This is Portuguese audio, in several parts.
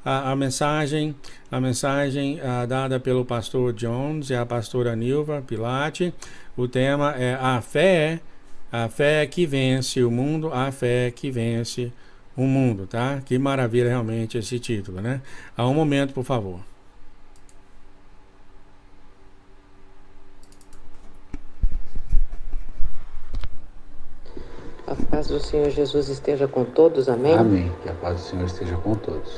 a mensagem dada pelo pastor Jones e a pastora Nilva Pilate. O tema é a fé que vence o mundo, a fé que vence o mundo, tá? Que maravilha realmente esse título, né? Há um momento, por favor. A paz do Senhor Jesus esteja com todos, amém? Amém. Que a paz do Senhor esteja com todos.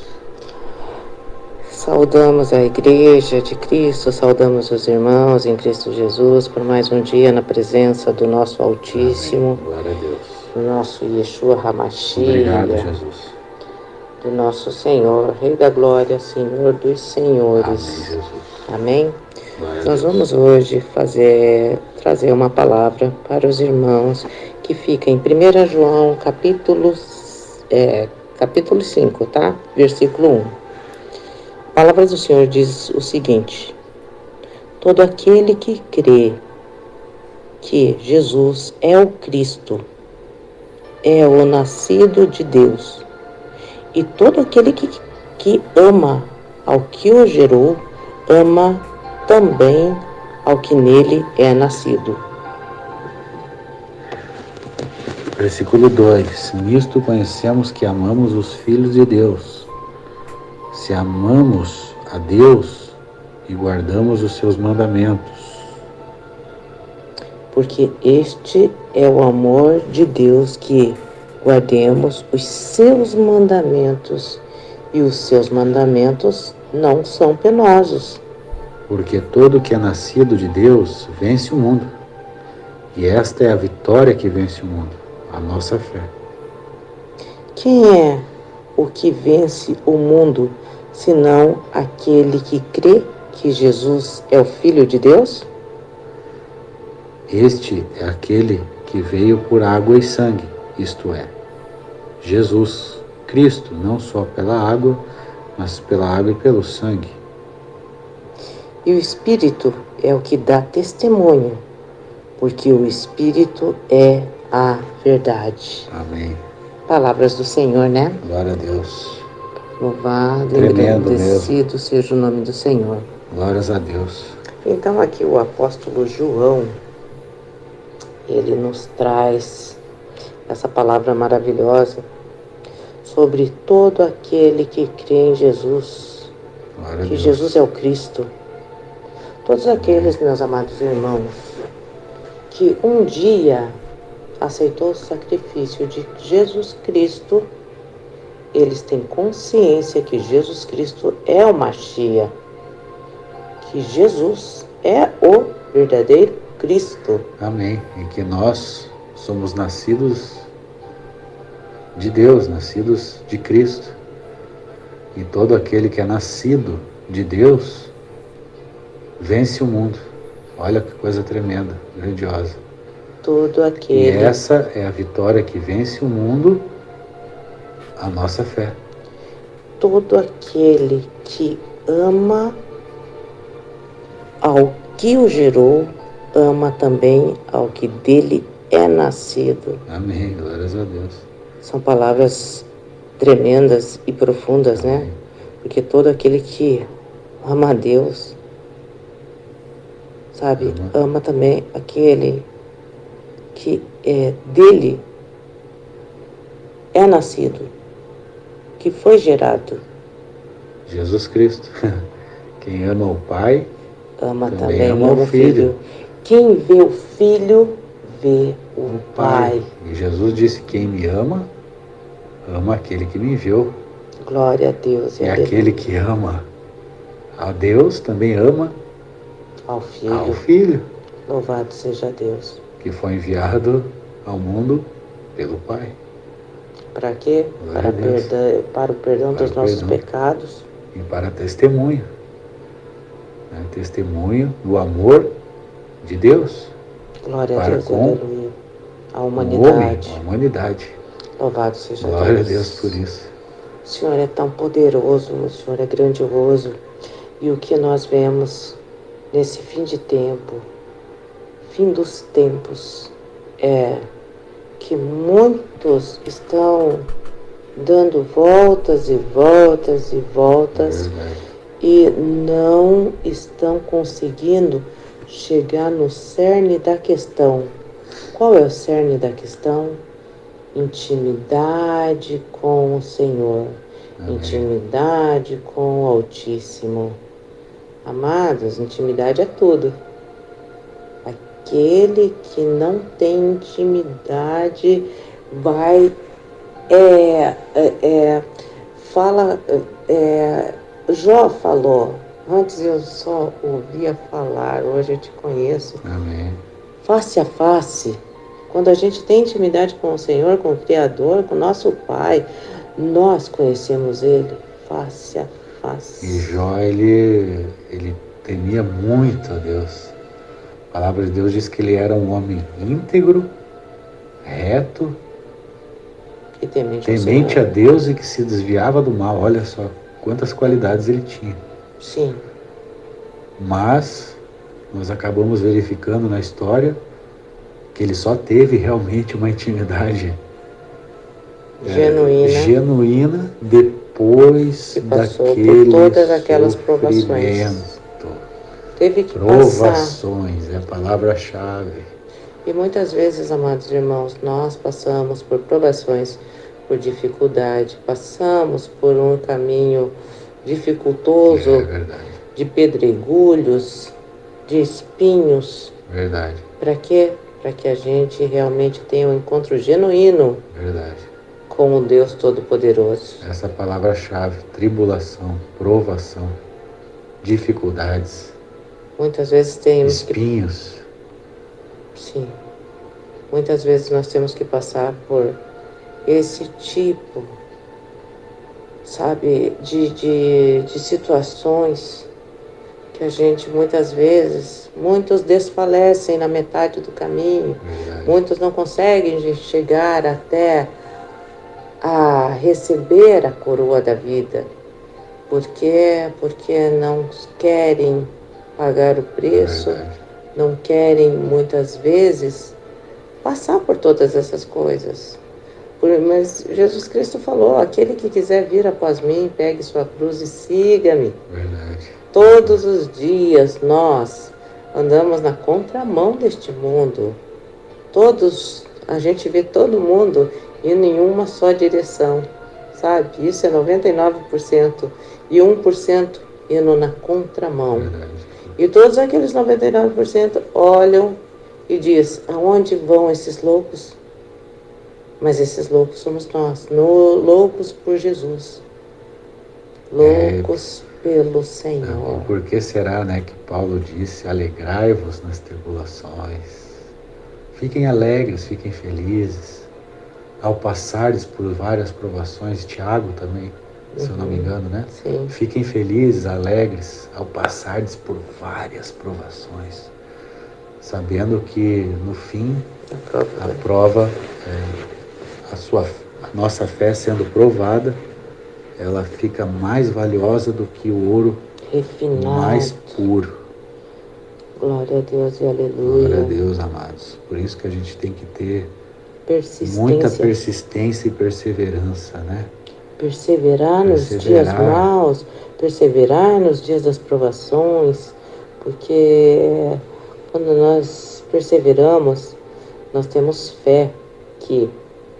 Saudamos a Igreja de Cristo, saudamos os irmãos em Cristo Jesus por mais um dia na presença do nosso Altíssimo. Amém. Glória a Deus. Do nosso Yeshua Hamashia. Obrigado, Jesus. Do nosso Senhor, Rei da Glória, Senhor dos Senhores. Amém, Jesus. Amém? Glória Nós vamos hoje trazer uma palavra para os irmãos que fica em 1 João capítulo 5, tá? Versículo 1. A palavra do Senhor diz o seguinte: todo aquele que crê que Jesus é o Cristo, é o nascido de Deus, e todo aquele que ama ao que o gerou, ama também ao que nele é nascido. Versículo 2. Nisto conhecemos que amamos os filhos de Deus, se amamos a Deus e guardamos os seus mandamentos. Porque este é o amor de Deus, que guardemos os seus mandamentos, e os seus mandamentos não são penosos. Porque todo que é nascido de Deus vence o mundo. E esta é a vitória que vence o mundo, a nossa fé. Quem é o que vence o mundo, senão aquele que crê que Jesus é o Filho de Deus? Este é aquele que veio por água e sangue, isto é, Jesus Cristo, não só pela água, mas pela água e pelo sangue. E o Espírito é o que dá testemunho, porque o Espírito é a verdade. Amém. Palavras do Senhor, né? Glória a Deus. Louvado e Tremendo engrandecido seja o nome do Senhor. Glórias a Deus. Então aqui o apóstolo João, ele nos traz essa palavra maravilhosa sobre todo aquele que crê em Jesus, Glória a que Deus. Jesus é o Cristo. Todos aqueles, meus amados irmãos, que um dia aceitou o sacrifício de Jesus Cristo, eles têm consciência que Jesus Cristo é o Machia, que Jesus é o verdadeiro Cristo. Amém. E que nós somos nascidos de Deus, nascidos de Cristo. E todo aquele que é nascido de Deus vence o mundo. Olha que coisa tremenda, grandiosa. Todo aquele. E essa é a vitória que vence o mundo, a nossa fé. Todo aquele que ama ao que o gerou, ama também ao que dele é nascido. Amém. Glórias a Deus. São palavras tremendas e profundas, Amém. né? Porque todo aquele que ama a Deus, sabe, ama também aquele que dele é nascido, que foi gerado. Jesus Cristo. Quem ama o Pai, ama também também ama o Filho. Quem vê o Filho, vê o Pai. E Jesus disse: quem me ama, ama aquele que me enviou. Glória a Deus. E aquele que ama a Deus também ama ao Filho. Louvado seja Deus. Que foi enviado ao mundo pelo Pai. Para quê? Para o perdão dos nossos pecados. E para testemunho. Né? Testemunho do amor de Deus. Glória a Deus, aleluia. A humanidade. Louvado seja Deus. Glória a Deus por isso. O Senhor é tão poderoso, o Senhor é grandioso. E o que nós vemos nesse fim de tempo, fim dos tempos, é que muitos estão dando voltas e voltas e voltas, e não estão conseguindo chegar no cerne da questão. Qual é o cerne da questão? Intimidade com o Senhor, intimidade com o Altíssimo. Amados, intimidade é tudo. Aquele que não tem intimidade vai Jó falou, antes eu só ouvia falar, hoje eu te conheço. Amém. Face a face, quando a gente tem intimidade com o Senhor, com o Criador, com o nosso Pai, nós conhecemos Ele face a face. E Jó, ele temia muito a Deus. A palavra de Deus diz que ele era um homem íntegro, reto, E temente a Deus e que se desviava do mal. Olha só quantas qualidades ele tinha. Sim. Mas nós acabamos verificando na história que ele só teve realmente uma intimidade genuína depois que passou daquele por todas aquelas provações. Teve que provações, é a palavra-chave. E muitas vezes, amados irmãos, nós passamos por provações, por dificuldade, passamos por um caminho dificultoso, de pedregulhos, de espinhos. Verdade. Para quê? Para que a gente realmente tenha um encontro genuíno com o Deus Todo-Poderoso. Essa palavra-chave, tribulação, provação, dificuldades. Muitas vezes temos espinhos. Sim. Muitas vezes nós temos que passar por esse tipo, sabe, de situações que a gente muitas vezes, muitos desfalecem na metade do caminho, muitos não conseguem chegar até a receber a coroa da vida. Por quê? Porque não querem pagar o preço, não querem muitas vezes passar por todas essas coisas. Mas Jesus Cristo falou, aquele que quiser vir após mim, pegue sua cruz e siga-me. Todos os dias nós andamos na contramão deste mundo. A gente vê todo mundo indo em uma só direção, sabe? Isso é 99%. E 1% indo na contramão. E todos aqueles 99% olham e diz, aonde vão esses loucos? Mas esses loucos somos nós, loucos por Jesus, loucos pelo Senhor. Por que será, né, que Paulo disse, alegrai-vos nas tribulações, fiquem alegres, fiquem felizes, ao passares por várias provações, Tiago também, se eu não me engano, né? Sim. Fiquem felizes, alegres, ao passardes por várias provações, sabendo que no fim a prova, a nossa fé sendo provada, ela fica mais valiosa do que o ouro refinado, mais puro. Glória a Deus e aleluia. Glória a Deus, amados. Por isso que a gente tem que ter muita persistência e perseverança, né? Perseverar nos dias maus, perseverar nos dias das provações, porque quando nós perseveramos, nós temos fé que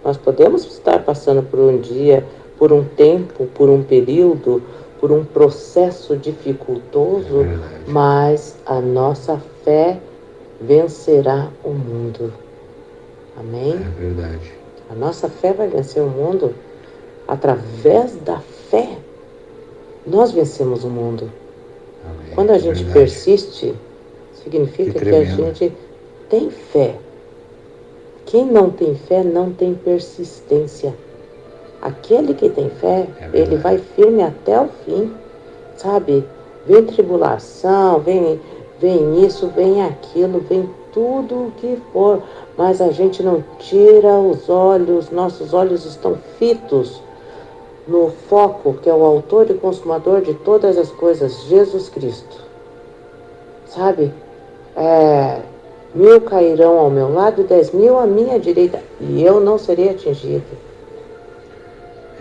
nós podemos estar passando por um dia, por um tempo, por um período, por um processo dificultoso, mas a nossa fé vencerá o mundo. Amém? É verdade. A nossa fé vai vencer o mundo. Através da fé, nós vencemos o mundo. Amém. Quando a gente persiste, significa que a gente tem fé. Quem não tem fé não tem persistência. Aquele que tem fé, ele vai firme até o fim, sabe? Vem tribulação, vem isso, vem aquilo, vem tudo o que for, mas a gente não tira os olhos, nossos olhos estão fitos no foco, que é o autor e consumador de todas as coisas, Jesus Cristo. Sabe? 1000 cairão ao meu lado e 10.000 à minha direita, e eu não serei atingido.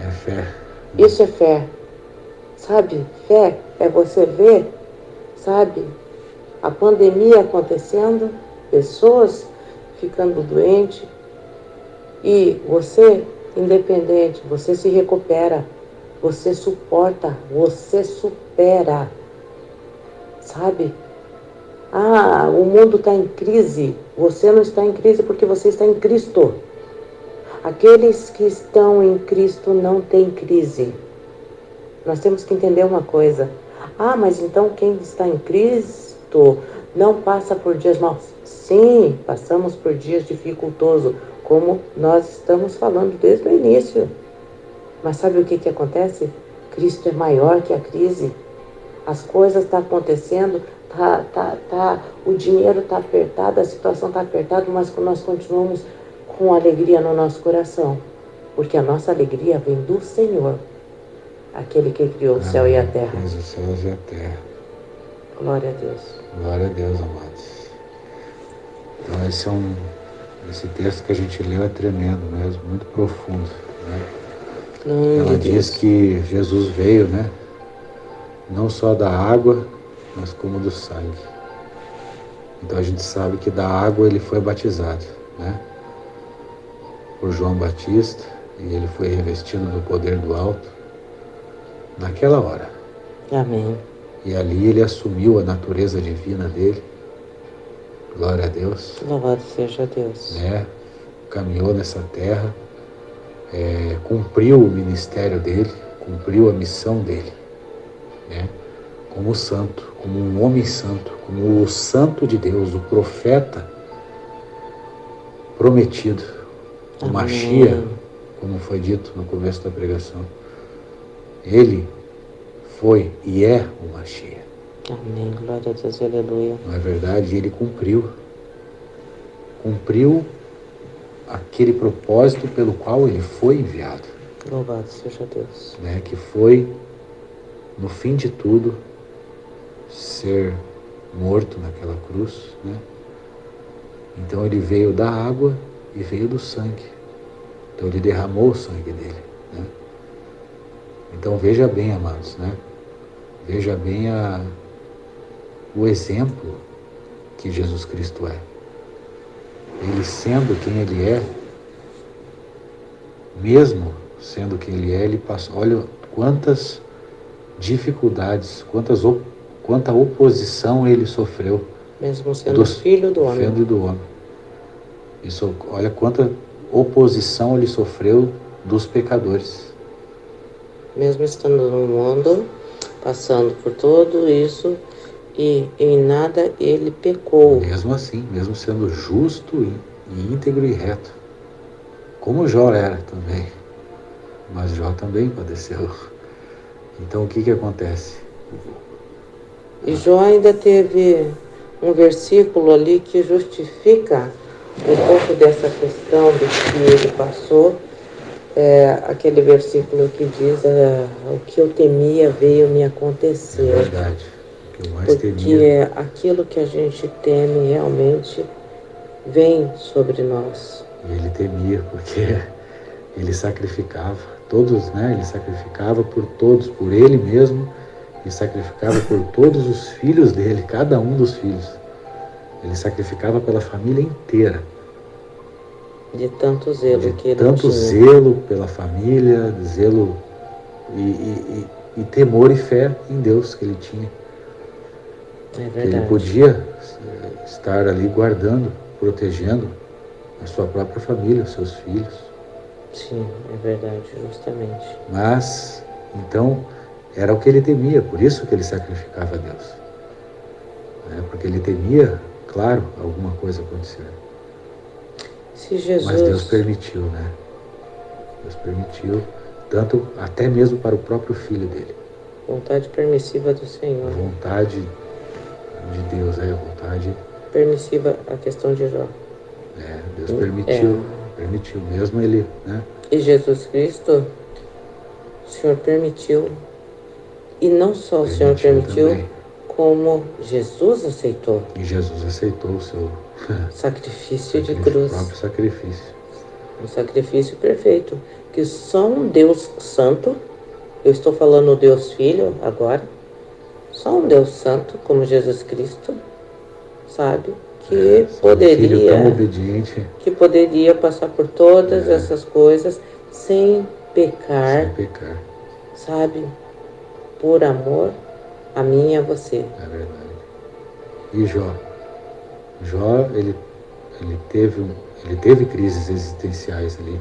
É fé. Isso é fé. Sabe? Fé é você ver, sabe? A pandemia acontecendo, pessoas ficando doentes e você, independente, você se recupera, você suporta, você supera, sabe? Ah, o mundo está em crise. Você não está em crise porque você está em Cristo. Aqueles que estão em Cristo não têm crise. Nós temos que entender uma coisa. Ah, mas então quem está em Cristo não passa por dias maus? Sim, passamos por dias dificultosos, como nós estamos falando desde o início. Mas sabe o que acontece? Cristo é maior que a crise. As coisas estão acontecendo, o dinheiro está apertado, a situação está apertada, mas nós continuamos com alegria no nosso coração. Porque a nossa alegria vem do Senhor, aquele que criou o céu e a terra. Fez os céus e a terra. Glória a Deus. Glória a Deus, amados. Então esse texto que a gente leu é tremendo mesmo, muito profundo, né? Ela diz que Jesus veio, né? Não só da água, mas como do sangue. Então a gente sabe que da água ele foi batizado, né? Por João Batista, e ele foi revestido do poder do alto naquela hora. Amém. E ali ele assumiu a natureza divina dele. Glória a Deus. Louvado seja Deus. Né? Caminhou nessa terra, cumpriu o ministério dele, cumpriu a missão dele, né? Como santo, como um homem santo, como o santo de Deus, o profeta prometido, o Mashiach, como foi dito no começo da pregação. Ele foi e é o Mashiach. Amém, glória a Deus, aleluia. Não é verdade? Ele cumpriu aquele propósito pelo qual ele foi enviado. Louvado seja Deus. Né? Que foi, no fim de tudo, ser morto naquela cruz, né? Então ele veio da água e veio do sangue. Então ele derramou o sangue dele, né? Então veja bem, amados, né? Veja bem o exemplo que Jesus Cristo é. Ele sendo quem ele é, mesmo sendo quem ele é, ele passou. Olha quantas dificuldades, quanta oposição ele sofreu. Mesmo sendo filho do homem. Filho do homem. Isso, olha quanta oposição ele sofreu dos pecadores. Mesmo estando no mundo, passando por tudo isso, e em nada ele pecou. Mesmo assim, mesmo sendo justo e íntegro e reto. Como Jó era também. Mas Jó também padeceu. Então o que acontece? E Jó ainda teve um versículo ali que justifica um pouco dessa questão do que ele passou. Aquele versículo que diz: o que eu temia veio me acontecer. É verdade. O que eu mais porque temia. Aquilo que a gente teme realmente vem sobre nós. E ele temia porque ele sacrificava todos, né? Ele sacrificava por todos, por ele mesmo, e sacrificava por todos os filhos dele, cada um dos filhos. Ele sacrificava pela família inteira. De tanto zelo que ele tinha. Tanto zelo pela família, zelo e temor e fé em Deus que ele tinha. É verdade. Que ele podia estar ali guardando, protegendo a sua própria família, os seus filhos. Sim, é verdade, justamente. Mas, então, era o que ele temia, por isso que ele sacrificava a Deus. Porque ele temia, claro, alguma coisa acontecer. Se Jesus... Mas Deus permitiu, né? Deus permitiu, tanto até mesmo para o próprio filho dele. Vontade permissiva do Senhor. A vontade de Deus, a vontade... Permissiva a questão de Jó. Deus permitiu, permitiu mesmo ele, né? E Jesus Cristo, o Senhor permitiu, e não só o Senhor permitiu, também, como Jesus aceitou. E Jesus aceitou o seu sacrifício de cruz. O próprio sacrifício. Um sacrifício perfeito. Que só um Deus santo, eu estou falando Deus Filho agora, só um Deus santo, como Jesus Cristo, sabe? Que Filho tão poderia, obediente, que poderia passar por todas essas coisas sem pecar, sem pecar. sabe? Por amor a mim e a você. É verdade. E Jó? Jó, ele teve crises existenciais ali,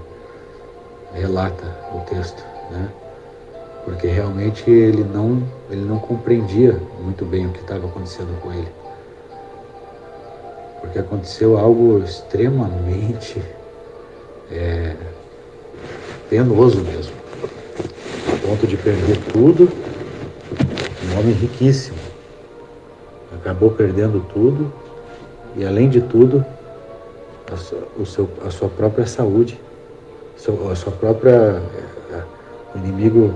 relata o texto, né? Porque realmente ele não compreendia muito bem o que estava acontecendo com ele. Porque aconteceu algo extremamente penoso mesmo, a ponto de perder tudo. Um homem riquíssimo acabou perdendo tudo e, além de tudo, a sua própria saúde, a sua própria... O inimigo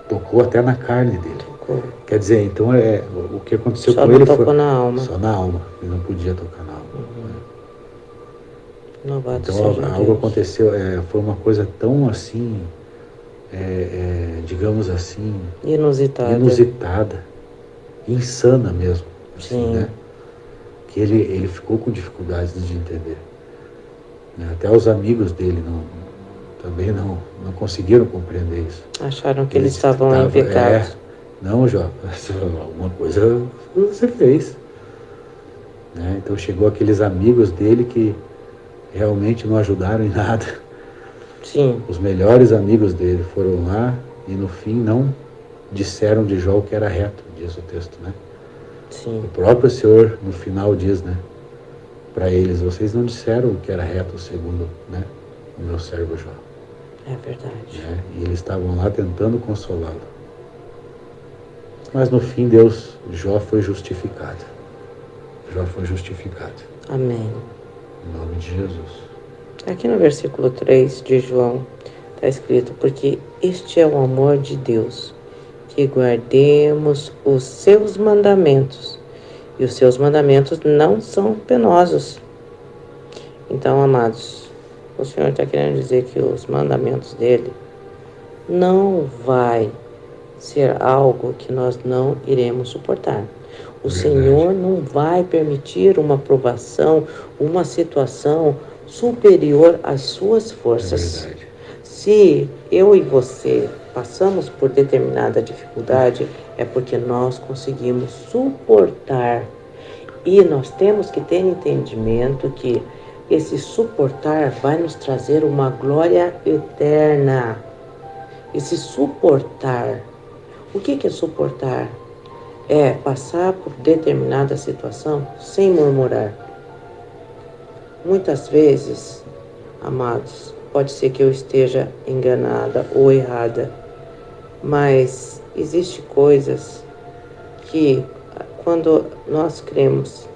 tocou até na carne dele. Tocou. Quer dizer, então o que aconteceu Só com não ele tocou foi na alma. só na alma. Ele não podia tocar na alma. Louvado Então seja algo Deus. aconteceu, foi uma coisa tão assim, digamos assim, inusitada, insana mesmo, assim, Sim. né? Que ele ficou com dificuldades de entender. Né? Até os amigos dele também não conseguiram compreender isso. Acharam que eles estavam em pecado. Não, Jó, alguma coisa você fez. Né? Então chegou aqueles amigos dele que realmente não ajudaram em nada. Sim. Os melhores amigos dele foram lá e no fim não disseram de Jó o que era reto, diz o texto, né? Sim. O próprio Senhor no final diz, né, para eles: vocês não disseram o que era reto segundo, né, o meu servo Jó. É verdade. Né? E eles estavam lá tentando consolá-lo. Mas no fim Jó foi justificado. Jó foi justificado. Amém. Em nome de Jesus. Aqui no versículo 3 de João está escrito: porque este é o amor de Deus, que guardemos os seus mandamentos, e os seus mandamentos não são penosos. Então, amados, o Senhor está querendo dizer que os mandamentos dele não vai ser algo que nós não iremos suportar. O Senhor não vai permitir uma provação, uma situação superior às suas forças. Se eu e você passamos por determinada dificuldade, é porque nós conseguimos suportar. E nós temos que ter entendimento que esse suportar vai nos trazer uma glória eterna. Esse suportar, o que é suportar? É passar por determinada situação sem murmurar. Muitas vezes, amados, pode ser que eu esteja enganada ou errada, mas existem coisas que, quando nós cremos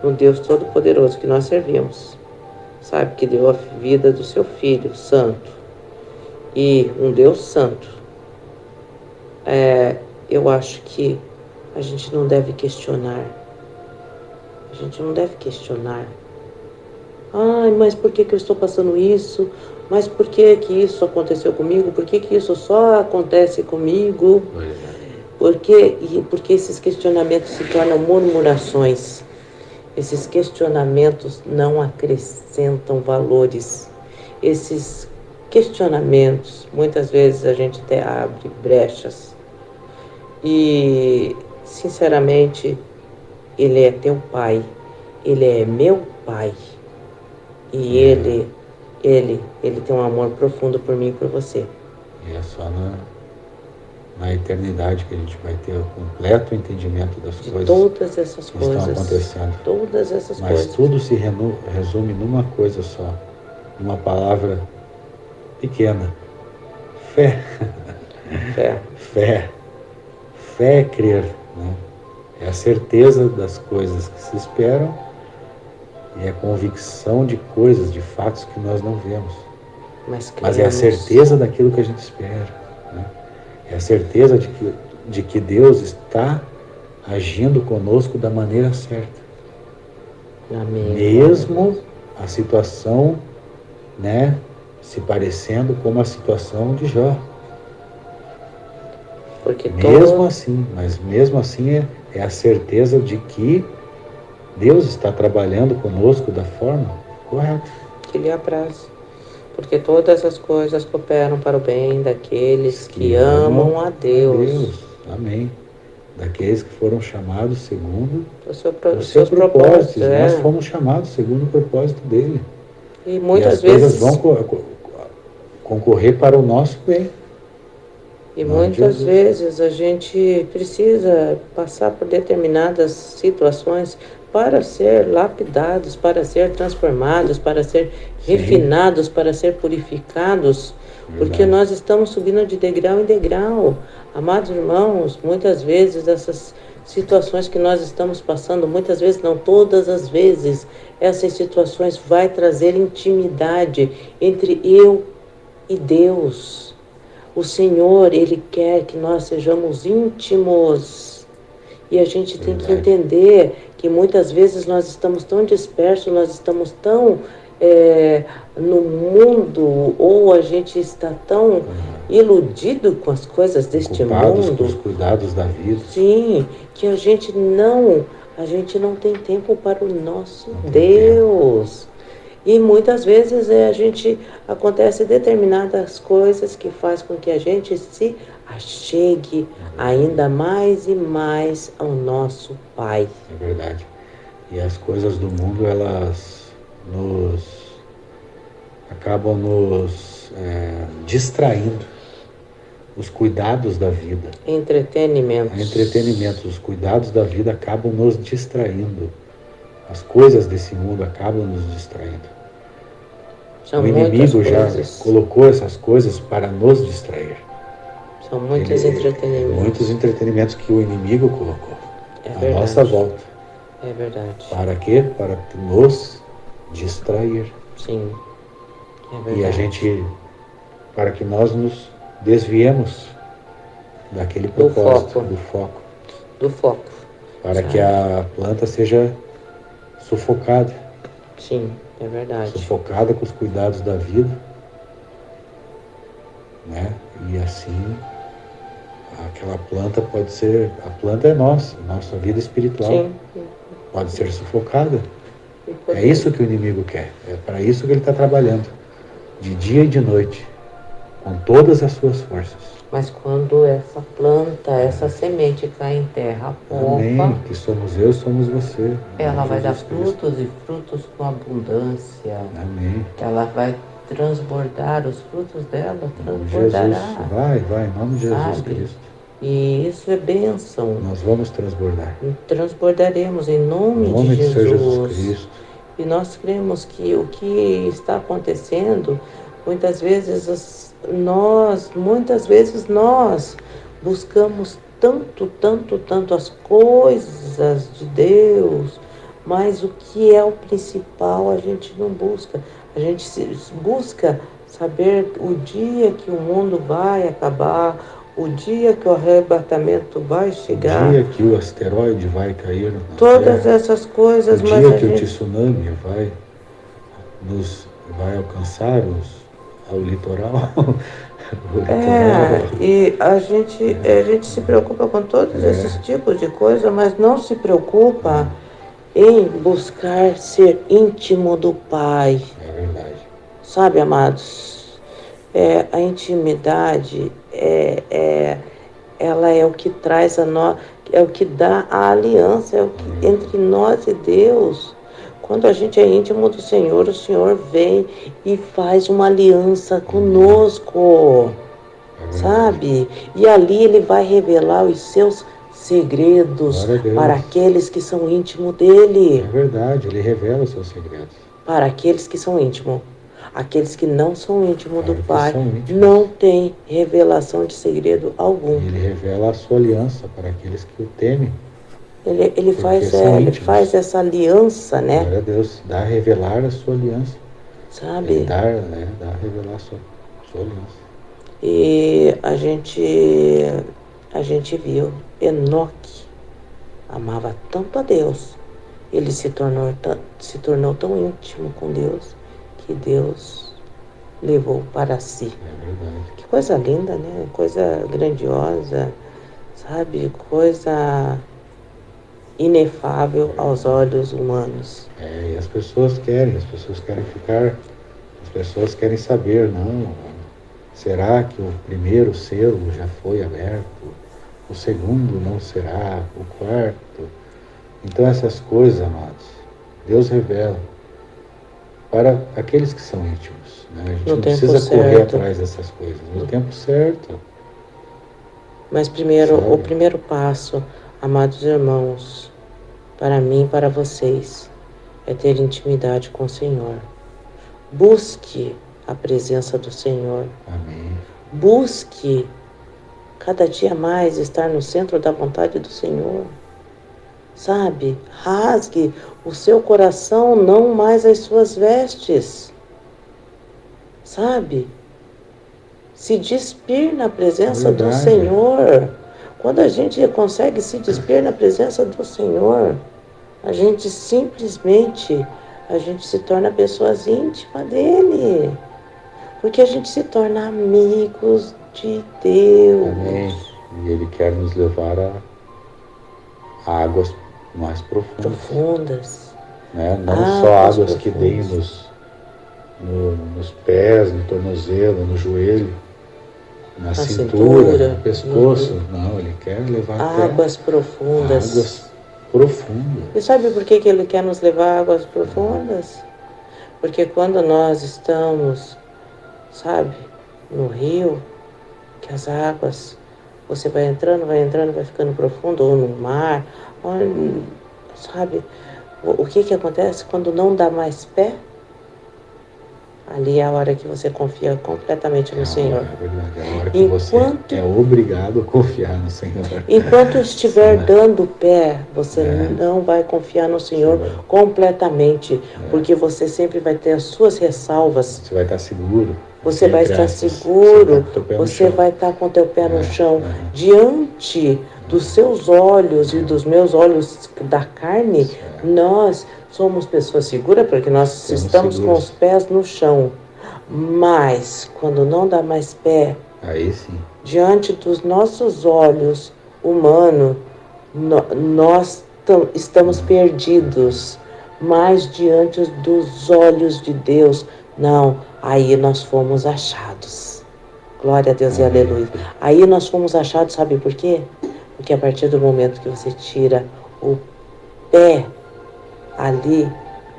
no Deus Todo-Poderoso que nós servimos, sabe, que deu a vida do seu Filho Santo, e um Deus Santo, eu acho que a gente não deve questionar. A gente não deve questionar. Ai, mas por que eu estou passando isso? Mas por que isso aconteceu comigo? Por que isso só acontece comigo? Porque esses questionamentos se tornam murmurações. Esses questionamentos não acrescentam valores. Esses questionamentos, muitas vezes a gente até abre brechas. E, sinceramente, Ele é teu Pai. Ele é meu Pai. E Ele tem um amor profundo por mim e por você. E é só na eternidade que a gente vai ter o completo entendimento das coisas. Todas essas que coisas. estão acontecendo. Todas essas Mas coisas. tudo se resume numa coisa só. Uma palavra pequena. Fé. Fé. Fé. Fé é crer, né? É a certeza das coisas que se esperam e a convicção de coisas, de fatos que nós não vemos. Mas é a certeza daquilo que a gente espera, né? É a certeza de que Deus está agindo conosco da maneira certa. Amém. Mesmo a situação, né, se parecendo com a situação de Jó. Porque Mesmo assim, mas mesmo assim é a certeza de que Deus está trabalhando conosco da forma correta. que lhe apraz. Porque todas as coisas cooperam para o bem daqueles que amam a Deus. Amém. Daqueles que foram chamados segundo O o seu seus propósito. propósitos, Nós fomos chamados segundo o propósito dele. E E muitas as coisas vezes, vão concorrer para o nosso bem. e Em nome de muitas Jesus. vezes a gente precisa passar por determinadas situações para ser lapidados, para ser transformados, para ser Sim. refinados, para ser purificados, porque Verdade. nós estamos subindo de degrau em degrau. Amados irmãos, muitas vezes essas situações que nós estamos passando, muitas vezes não, todas as vezes, essas situações vai trazer intimidade entre eu e Deus. O Senhor, Ele quer que nós sejamos íntimos. E a gente tem que Verdade. entender que muitas vezes nós estamos tão dispersos, nós estamos tão no mundo, ou a gente está tão iludido com as coisas deste Ocupados com os mundo, cuidados da vida. sim, que a gente não tem tempo para o nosso Não tem Deus. E muitas vezes acontece determinadas coisas que faz com que a gente se achegue ainda mais e mais ao nosso Pai. É verdade. E as coisas do mundo, elas acabam nos distraindo. Os cuidados da vida. Entretenimento. Os cuidados da vida acabam nos distraindo. As coisas desse mundo acabam nos distraindo. São o inimigo já coisas. colocou essas coisas para nos distrair. São muitos entretenimentos. Muitos entretenimentos que o inimigo colocou à nossa volta. É verdade. Para quê? Para nos distrair. Sim, é E para que nós nos desviemos daquele propósito, do foco. Para que a planta seja sufocada. Sim, é verdade. Sufocada com os cuidados da vida, né? E assim, aquela planta a planta é nossa vida espiritual. Sim. Pode ser sufocada. É isso que o inimigo quer. É para isso que ele está trabalhando, de dia e de noite, com todas as suas forças. Mas quando essa planta, essa semente cai em terra, Amém. Que somos eu, somos você. Ela vai dar frutos e frutos com abundância. Amém. Ela vai transbordar, os frutos dela transbordará. Jesus, vai, em nome de Jesus Cristo. E isso é bênção. Nós vamos transbordar. Transbordaremos em nome de Jesus. Senhor Jesus Cristo. E nós cremos que o que está acontecendo, muitas vezes nós buscamos tanto as coisas de Deus, mas o que é o principal a gente não busca. A gente busca saber o dia que o mundo vai acabar, o dia que o arrebatamento vai chegar. O dia que o asteroide vai cair na Todas Terra, essas coisas, o dia que o tsunami vai alcançar ao litoral. E a gente se preocupa com todos esses tipos de coisa, mas não se preocupa em buscar ser íntimo do Pai. É verdade. Sabe, amados, a intimidade ela é o que traz é o que dá a aliança, entre nós e Deus. Quando a gente é íntimo do Senhor, o Senhor vem e faz uma aliança conosco, sabe? E ali Ele vai revelar os seus segredos para aqueles que são íntimos dEle. É verdade, Ele revela os seus segredos. Para aqueles que são íntimos. Aqueles que não são íntimos do Pai não têm revelação de segredo algum. Ele revela a sua aliança para aqueles que o temem. Ele faz essa aliança, né? Glória a Deus, dá a revelar a sua aliança. Sabe? Ele dá a revelar a sua aliança. E a gente viu, Enoque amava tanto a Deus, ele se tornou tão íntimo com Deus, que Deus levou para si. É verdade. Que coisa linda, né? Coisa grandiosa, sabe? Coisa inefável aos olhos humanos. E as pessoas querem ficar, as pessoas querem saber, não, será que o primeiro selo já foi aberto? O segundo não será? O quarto? Então essas coisas, amados, Deus revela para aqueles que são íntimos, né? A gente No não tempo precisa correr certo. atrás dessas coisas, no tempo certo. Mas primeiro, Sabe? o primeiro passo, amados irmãos, para mim e para vocês, é ter intimidade com o Senhor. Busque a presença do Senhor. Amém. Busque cada dia mais estar no centro da vontade do Senhor. Sabe? Rasgue o seu coração, não mais as suas vestes. Sabe? Se despir na presença do Verdade. Senhor. Quando a gente consegue se despir na presença do Senhor, a gente simplesmente, a gente se torna pessoas íntimas dele. Porque a gente se torna amigos de Deus. Amém. E Ele quer nos levar a águas mais Profundas. né? Não só águas que deem profundas. nos pés, no tornozelo, no joelho, na cintura, cintura, no pescoço. Não, Ele quer levar águas até profundas. águas profundas. E sabe por que Ele quer nos levar a águas profundas? Porque quando nós estamos, sabe, no rio, que as águas, você vai entrando, vai ficando profundo, ou no mar, ou, sabe, o que acontece quando não dá mais pé? Ali é a hora que você confia completamente no Senhor. É verdade, é a hora que você é obrigado a confiar no Senhor. Enquanto estiver dando pé, você não vai confiar no Senhor completamente, porque você sempre vai ter as suas ressalvas. Você vai estar seguro. Você vai estar seguro, você vai estar com o teu pé no chão. Diante dos seus olhos e dos meus olhos da carne, nós somos pessoas seguras porque nós estamos com os pés no chão. Mas, quando não dá mais pé, aí sim, diante dos nossos olhos humanos, nós estamos perdidos. Mas diante dos olhos de Deus, não, aí nós fomos achados. Glória a Deus e aleluia. Aí nós fomos achados, sabe por quê? Porque a partir do momento que você tira o pé ali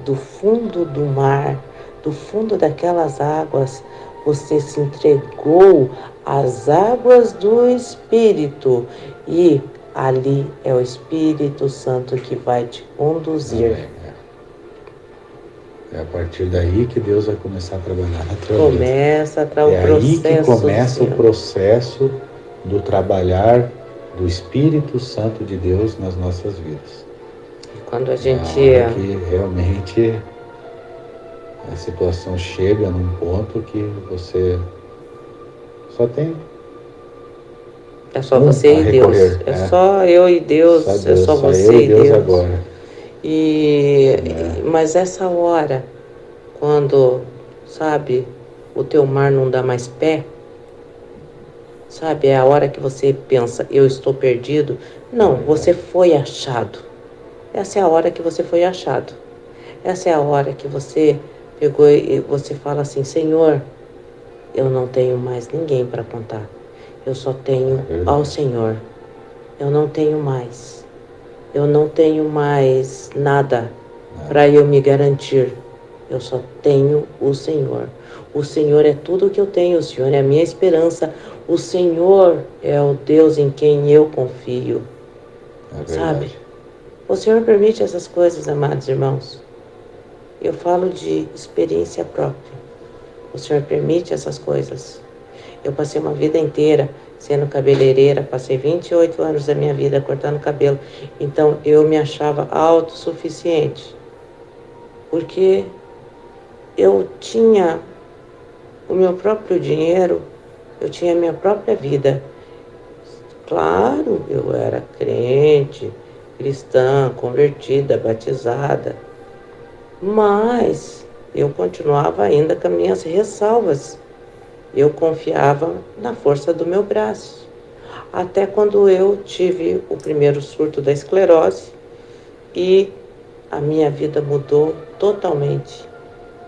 do fundo do mar, do fundo daquelas águas, você se entregou às águas do Espírito. E ali é o Espírito Santo que vai te conduzir. É a partir daí que Deus vai começar a trabalhar na tua vida. Começa o processo. É aí que começa o processo do trabalhar do Espírito Santo de Deus nas nossas vidas. E quando a gente... que realmente a situação chega num ponto que você só tem... É só você e Deus. É só eu e Deus. É só você e Deus agora. Mas essa hora, quando, sabe, o teu mar não dá mais pé, sabe, é a hora que você pensa, eu estou perdido. Não, você foi achado. Essa é a hora que você foi achado. Essa é a hora que você pegou e você fala assim, Senhor, eu não tenho mais ninguém para contar. Eu só tenho ao Senhor. Eu não tenho mais. Eu não tenho mais nada para eu me garantir. Eu só tenho o Senhor. O Senhor é tudo o que eu tenho. O Senhor é a minha esperança. O Senhor é o Deus em quem eu confio. Sabe? O Senhor permite essas coisas, amados irmãos. Eu falo de experiência própria. O Senhor permite essas coisas. Eu passei uma vida inteira sendo cabeleireira, passei 28 anos da minha vida cortando cabelo. Então eu me achava autossuficiente. Porque eu tinha o meu próprio dinheiro, eu tinha a minha própria vida. Claro, eu era crente, cristã, convertida, batizada. Mas eu continuava ainda com as minhas ressalvas. Eu confiava na força do meu braço. Até quando eu tive o primeiro surto da esclerose e a minha vida mudou totalmente,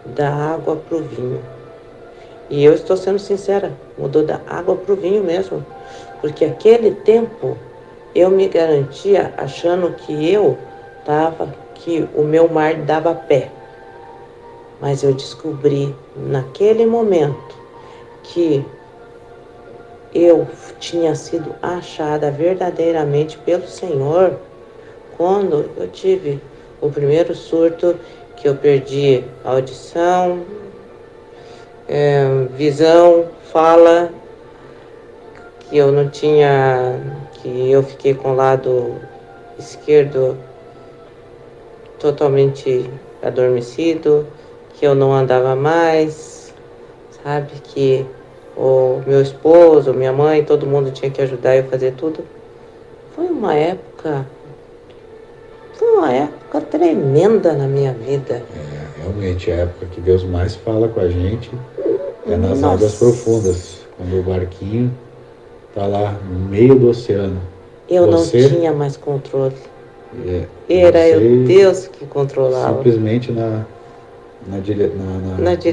da água para o vinho. E eu estou sendo sincera, mudou da água para o vinho mesmo. Porque aquele tempo eu me garantia achando que o meu mar dava pé. Mas eu descobri naquele momento que eu tinha sido achada verdadeiramente pelo Senhor quando eu tive o primeiro surto, que eu perdi audição, visão, fala, que eu não tinha, que eu fiquei com o lado esquerdo totalmente adormecido, que eu não andava mais, sabe, que o meu esposo, minha mãe, todo mundo tinha que ajudar eu a fazer tudo. Foi uma época tremenda na minha vida. Realmente, a época que Deus mais fala com a gente é nas Nossa. águas profundas, quando o barquinho está lá no meio do oceano. Eu não tinha mais controle. Era você Deus que controlava. Simplesmente nas mãos de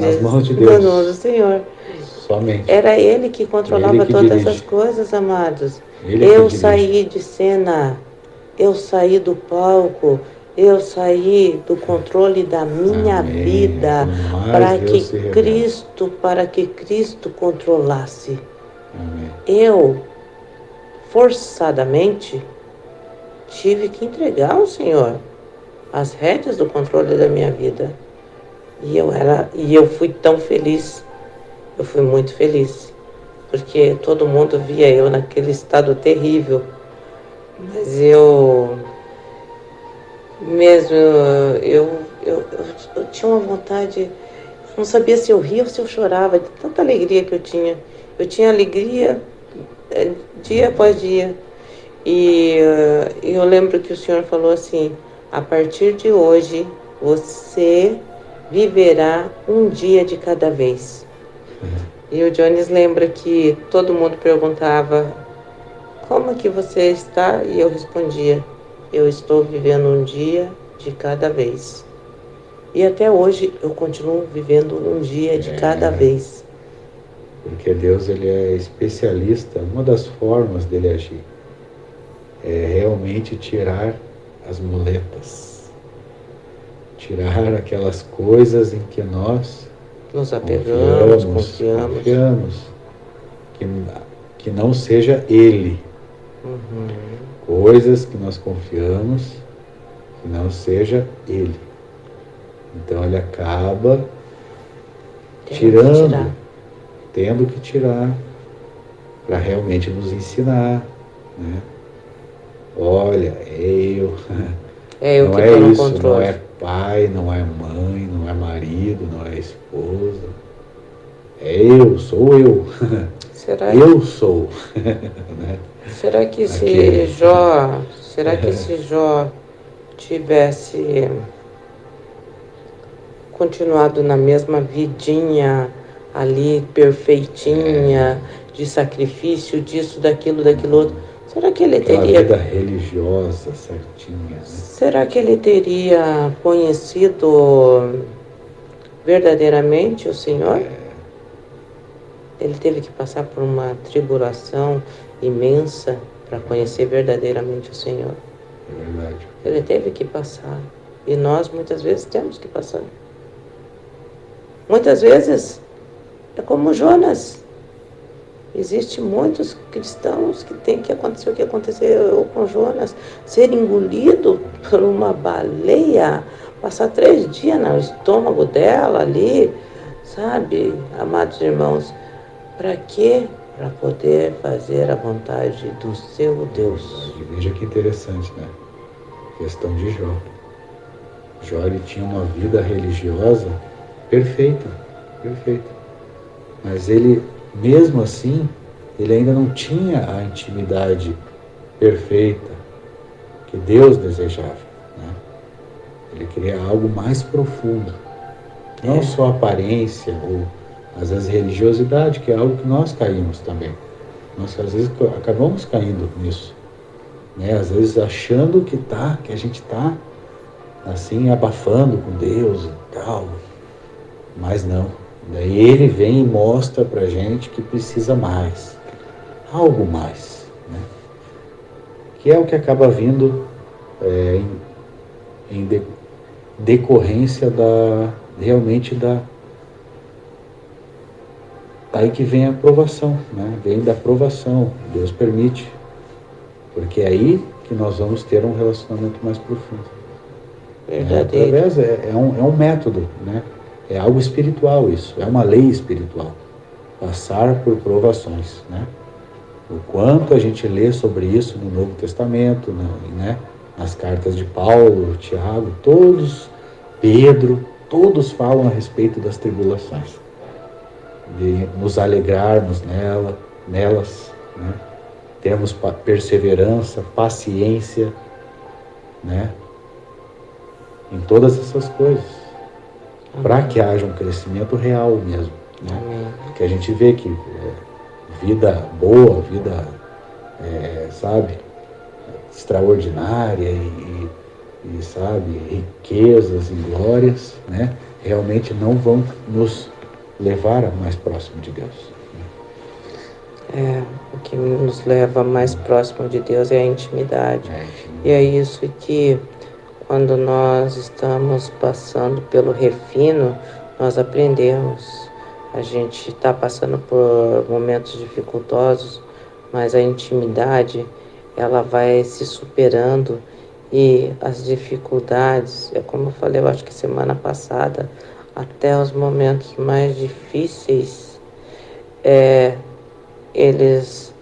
nas mãos do Deus. Senhor. Somente. Era Ele que controlava Ele que todas dirige. as coisas, amados. Ele Eu que dirige. saí de cena, eu saí do palco, eu saí do controle da minha Amém. vida Quanto mais para que Cristo controlasse. Amém. Eu, forçadamente, tive que entregar ao Senhor as rédeas do controle da minha vida. E eu fui tão feliz. Eu fui muito feliz. Porque todo mundo via eu naquele estado terrível. Mas eu tinha uma vontade, não sabia se eu ria ou se eu chorava, de tanta alegria que eu tinha. Eu tinha alegria dia após dia. E eu lembro que o Senhor falou assim: a partir de hoje, você viverá um dia de cada vez. E o Jones lembra que todo mundo perguntava: como que você está? E eu respondia: eu estou vivendo um dia de cada vez. E até hoje eu continuo vivendo um dia de cada vez. Porque Deus, ele é especialista. Uma das formas dele agir é realmente tirar as muletas, tirar aquelas coisas em que nós nos apegamos, confiamos, que não seja Ele. Coisas que nós confiamos, que não seja Ele. Então ele acaba tendo que tirar, para realmente nos ensinar, né? Olha, eu não que é tô no isso, controle. não é pai, não é mãe, não é marido, não é esposa. Sou eu. Eu sou. Né? Será que se Jó tivesse continuado na mesma vidinha ali, perfeitinha, de sacrifício, disso, daquilo outro, será que ele teria... vida religiosa, certinha, né? Será que ele teria conhecido verdadeiramente o Senhor? Ele teve que passar por uma tribulação imensa para conhecer verdadeiramente o Senhor. É verdade. Ele teve que passar. E nós, muitas vezes, temos que passar. Muitas vezes, é como Jonas. Existem muitos cristãos que tem que acontecer o que aconteceu com Jonas. Ser engolido por uma baleia, passar 3 dias no estômago dela ali, sabe, amados irmãos? Para quê? Para poder fazer a vontade do seu Deus. E veja que interessante, né? A questão de Jó. Jó, ele tinha uma vida religiosa perfeita. Mas ele, mesmo assim, ele ainda não tinha a intimidade perfeita que Deus desejava, né? Ele queria algo mais profundo. Não só aparência, ou às vezes religiosidade, que é algo que nós caímos também. Nós às vezes acabamos caindo nisso, né? Às vezes achando que a gente está assim abafando com Deus e tal, mas não. Daí ele vem e mostra pra gente que precisa mais, algo mais, né? Que é o que acaba vindo em decorrência realmente aí que vem a provação, né? Vem da provação, Deus permite, porque é aí que nós vamos ter um relacionamento mais profundo. Verdadeiro. Através, é um método, né? É algo espiritual isso, é uma lei espiritual. Passar por provações, né? O quanto a gente lê sobre isso no Novo Testamento, né? Nas cartas de Paulo, Tiago, Pedro, todos falam a respeito das tribulações, de nos alegrarmos nelas, né? Termos perseverança, paciência, né? Em todas essas coisas, para que haja um crescimento real mesmo, né? Que a gente vê que vida boa, vida, sabe, extraordinária e, sabe, riquezas e glórias, né? Realmente não vão nos levar a mais próximo de Deus. O que nos leva mais próximo de Deus é a intimidade. E é isso que, quando nós estamos passando pelo refino, nós aprendemos. A gente está passando por momentos dificultosos, mas a intimidade, ela vai se superando, e as dificuldades, como eu falei, eu acho que semana passada, até os momentos mais difíceis, eles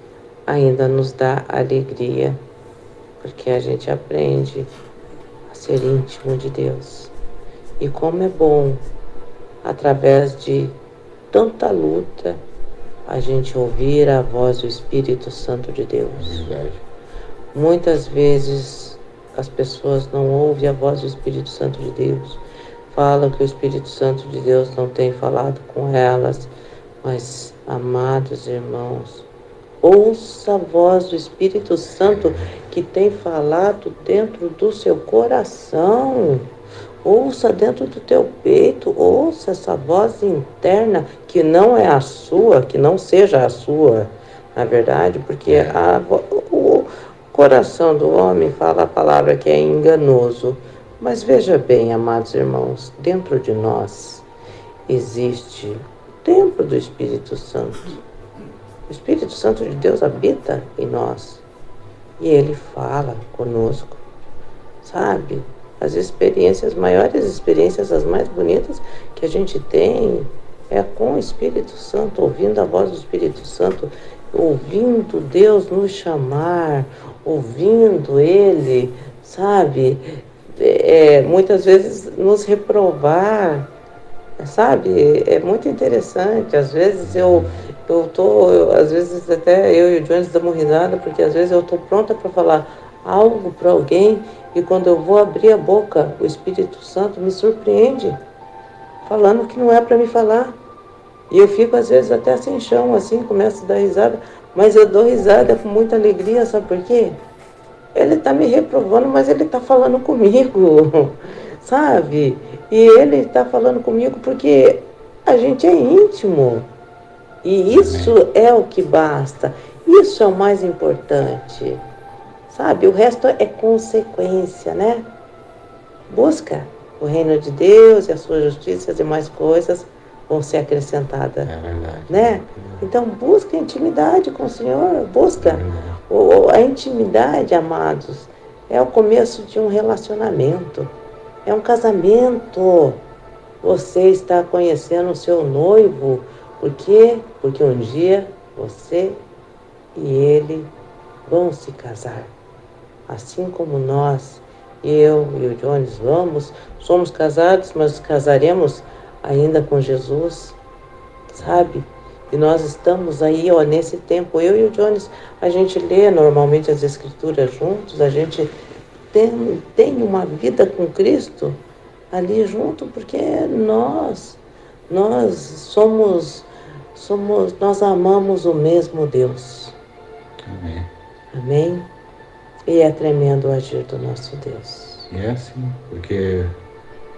ainda nos dão alegria, porque a gente aprende a ser íntimo de Deus. E como é bom, através de tanta luta, a gente ouvir a voz do Espírito Santo de Deus. Muitas vezes as pessoas não ouvem a voz do Espírito Santo de Deus, falam que o Espírito Santo de Deus não tem falado com elas, mas, amados irmãos, ouça a voz do Espírito Santo que tem falado dentro do seu coração. Ouça dentro do teu peito, ouça essa voz interna que não é a sua, que não seja a sua, na verdade, porque o coração do homem fala a palavra que é enganoso. Mas veja bem, amados irmãos, dentro de nós existe o templo do Espírito Santo. O Espírito Santo de Deus habita em nós e ele fala conosco, sabe? As experiências, maiores experiências, as mais bonitas que a gente tem é com o Espírito Santo, ouvindo a voz do Espírito Santo, ouvindo Deus nos chamar, ouvindo Ele, sabe? Muitas vezes nos reprovar, sabe? É muito interessante. Às vezes às vezes até eu e o Jones damos risada, porque às vezes eu estou pronta para falar algo para alguém, e quando eu vou abrir a boca, o Espírito Santo me surpreende, falando que não é para me falar. E eu fico às vezes até sem chão, assim, começo a dar risada, mas eu dou risada com muita alegria, sabe por quê? Ele está me reprovando, mas ele está falando comigo, sabe? E ele está falando comigo porque a gente é íntimo. E isso é o que basta. Isso é o mais importante. Sabe, o resto é consequência, né? Busca o reino de Deus e a sua justiça e as demais coisas vão ser acrescentadas, né? Então busca intimidade com o Senhor, busca. A intimidade, amados, é o começo de um relacionamento, é um casamento. Você está conhecendo o seu noivo, por quê? Porque um dia você e ele vão se casar. Assim como nós, eu e o Jones somos casados, mas casaremos ainda com Jesus, sabe? E nós estamos aí, nesse tempo, eu e o Jones, a gente lê normalmente as Escrituras juntos, a gente tem uma vida com Cristo, ali junto, porque nós nós amamos o mesmo Deus. Amém. Amém? E é tremendo o agir do nosso Deus. E é assim, porque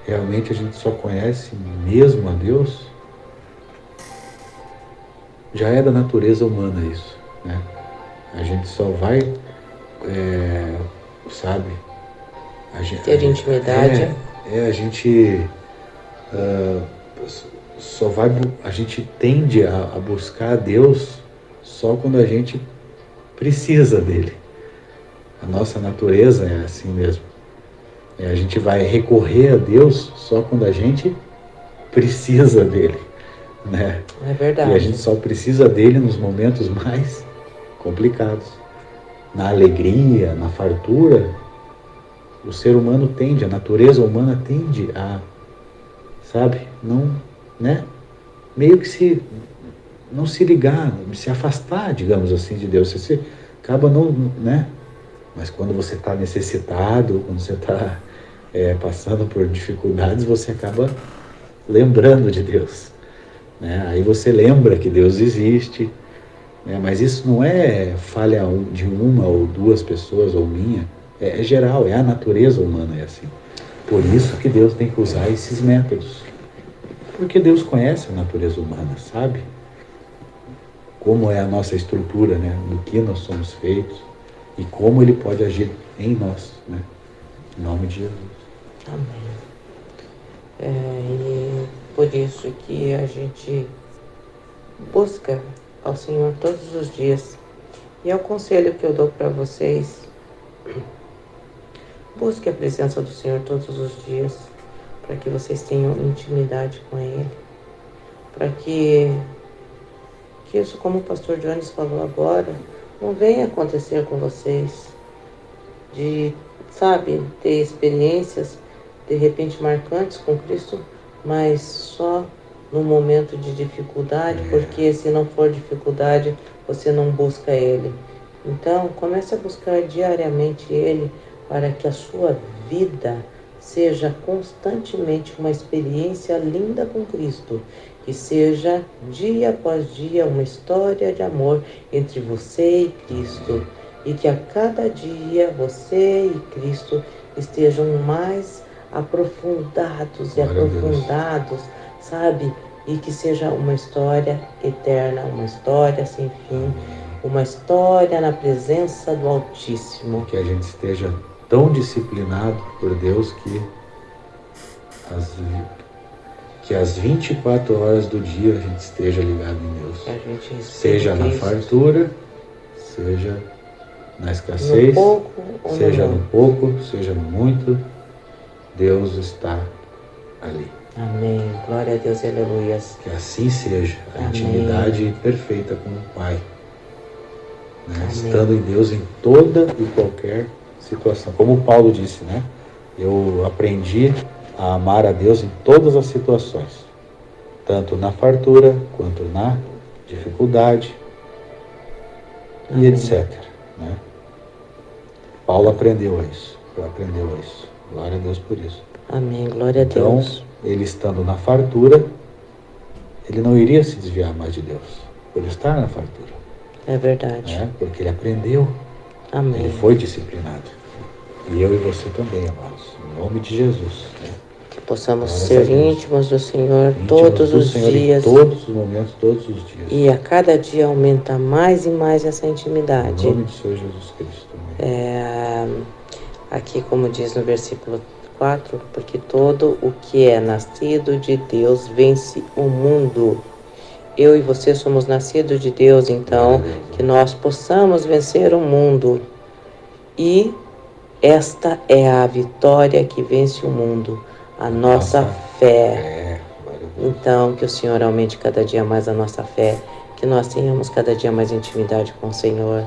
realmente a gente só conhece mesmo a Deus, já é da natureza humana isso, né? A gente só vai, sabe? Ter intimidade. A gente só vai, a gente tende a buscar a Deus só quando a gente precisa dele. A nossa natureza é assim mesmo. A gente vai recorrer a Deus só quando a gente precisa dele, né? É verdade. E a gente só precisa dele nos momentos mais complicados. Na alegria, na fartura, o ser humano tende, a natureza humana tende a, sabe, não, né? Meio que não se ligar, se afastar, digamos assim, de Deus. Você acaba não, né? Mas quando você está necessitado, quando você está passando por dificuldades, você acaba lembrando de Deus, né? Aí você lembra que Deus existe, né? Mas isso não é falha de uma ou duas pessoas ou minha, é geral, é a natureza humana, é assim. Por isso que Deus tem que usar esses métodos, porque Deus conhece a natureza humana, sabe? Como é a nossa estrutura, né? Do que nós somos feitos e como Ele pode agir em nós, né? Em nome de Jesus. Amém. E por isso que a gente busca ao Senhor todos os dias. E é o conselho que eu dou para vocês. Busque a presença do Senhor todos os dias, para que vocês tenham intimidade com Ele. Para que isso, como o pastor Jones falou agora, não venha acontecer com vocês. De, sabe, ter experiências de repente marcantes com Cristo, mas só no momento de dificuldade, porque se não for dificuldade, você não busca Ele. Então, comece a buscar diariamente Ele, para que a sua vida seja constantemente uma experiência linda com Cristo, que seja dia após dia uma história de amor entre você e Cristo, e que a cada dia você e Cristo estejam mais aprofundados e aprofundados, sabe? E que seja uma história eterna, uma história sem fim, uma história na presença do Altíssimo. Que a gente esteja tão disciplinado por Deus que as 24 horas do dia a gente esteja ligado em Deus. Seja na fartura, seja na escassez, seja no pouco, seja no muito, Deus está ali. Amém. Glória a Deus, aleluia. Que assim seja a intimidade perfeita com o Pai, né? Estando em Deus em toda e qualquer situação. Como o Paulo disse, né? Eu aprendi a amar a Deus em todas as situações, tanto na fartura quanto na dificuldade e etc, né? Paulo aprendeu isso. Glória a Deus por isso. Amém, glória a Deus. Então, ele estando na fartura, ele não iria se desviar mais de Deus, por estar na fartura. É verdade. Né? Porque ele aprendeu. Amém. Ele foi disciplinado. E eu e você também, amados. Em nome de Jesus. Né? Que possamos ser íntimos do Senhor todos os dias. Em todos os momentos, todos os dias. E a cada dia aumenta mais e mais essa intimidade. Em nome do Senhor Jesus Cristo. Aqui, como diz no versículo 4, porque todo o que é nascido de Deus vence o mundo. Eu e você somos nascidos de Deus, então, que nós possamos vencer o mundo. E esta é a vitória que vence o mundo, a nossa fé. Então, que o Senhor aumente cada dia mais a nossa fé, que nós tenhamos cada dia mais intimidade com o Senhor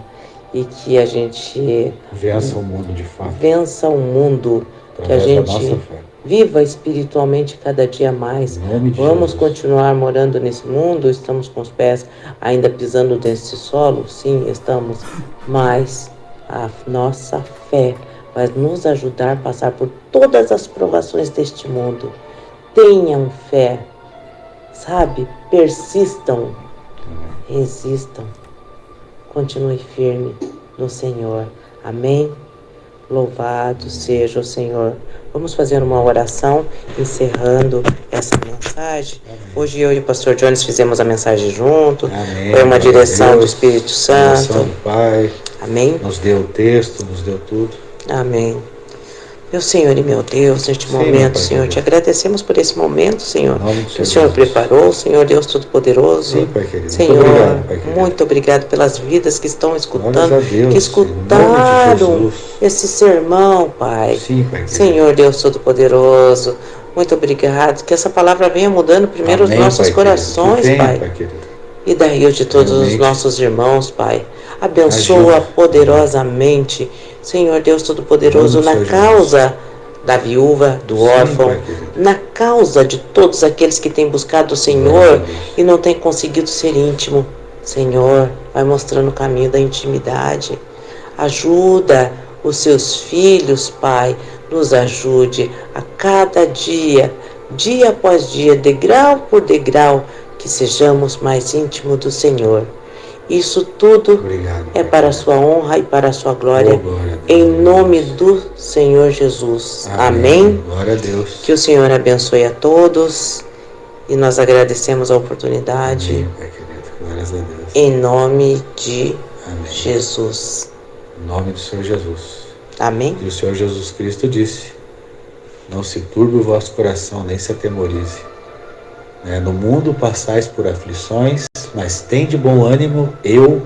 e que a gente vença o mundo de fato. Vença o mundo, que a gente viva espiritualmente cada dia mais. Vamos continuar morando nesse mundo, estamos com os pés ainda pisando nesse solo, sim, estamos, mas a nossa fé vai nos ajudar a passar por todas as provações deste mundo. Tenham fé, sabe? Persistam, resistam, continue firme no Senhor. Amém? Louvado seja o Senhor. Vamos fazer uma oração encerrando essa mensagem. Hoje eu e o pastor Jones fizemos a mensagem junto. Amém. Foi uma direção Deus, do Espírito Santo. direção do Pai. Amém. Nos deu o texto, nos deu tudo. Amém. Meu Senhor e meu Deus, neste momento, Senhor, te agradecemos por esse momento, Senhor, que o Senhor preparou, Senhor Deus Todo-Poderoso. Sim, Pai querido. Senhor, muito obrigado pelas vidas que estão escutando, Deus, que escutaram esse sermão, Pai. Sim, Pai querido. Senhor Deus Todo-Poderoso, muito obrigado. Que essa palavra venha mudando primeiro os nossos corações, Pai. E daí o de todos os nossos irmãos, Pai. Abençoa poderosamente, Senhor Deus Todo-Poderoso, na causa da viúva, do órfão, na causa de todos aqueles que têm buscado o Senhor e não têm conseguido ser íntimo. Senhor, vai mostrando o caminho da intimidade. Ajuda os seus filhos, Pai, nos ajude a cada dia, dia após dia, degrau por degrau, que sejamos mais íntimos do Senhor. Isso tudo é para a sua honra e para a sua glória, em nome do Senhor Jesus. Amém. Glória a Deus. Que o Senhor abençoe a todos e nós agradecemos a oportunidade. Amém, Pai querido. Glórias a Deus. Em nome de Jesus. Em nome do Senhor Jesus. Amém. E o Senhor Jesus Cristo disse: não se turbe o vosso coração, nem se atemorize. No mundo passais por aflições, mas tende bom ânimo, eu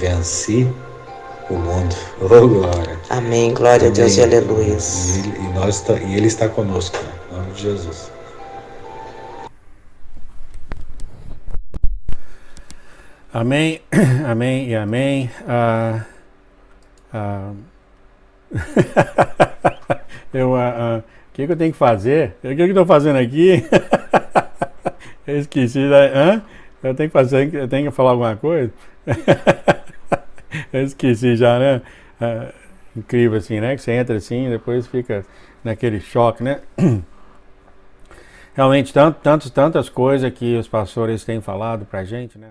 venci o mundo. Oh, glória. Amém. Glória a Deus e aleluia. E Ele está conosco, em nome de Jesus. Amém, amém e amém. O que eu tenho que fazer? O que eu estou fazendo aqui? Eu esqueci. Eu tenho que falar alguma coisa? Eu esqueci já, né? Incrível assim, né? Que você entra assim e depois fica naquele choque, né? Realmente, tantas coisas que os pastores têm falado pra gente, né?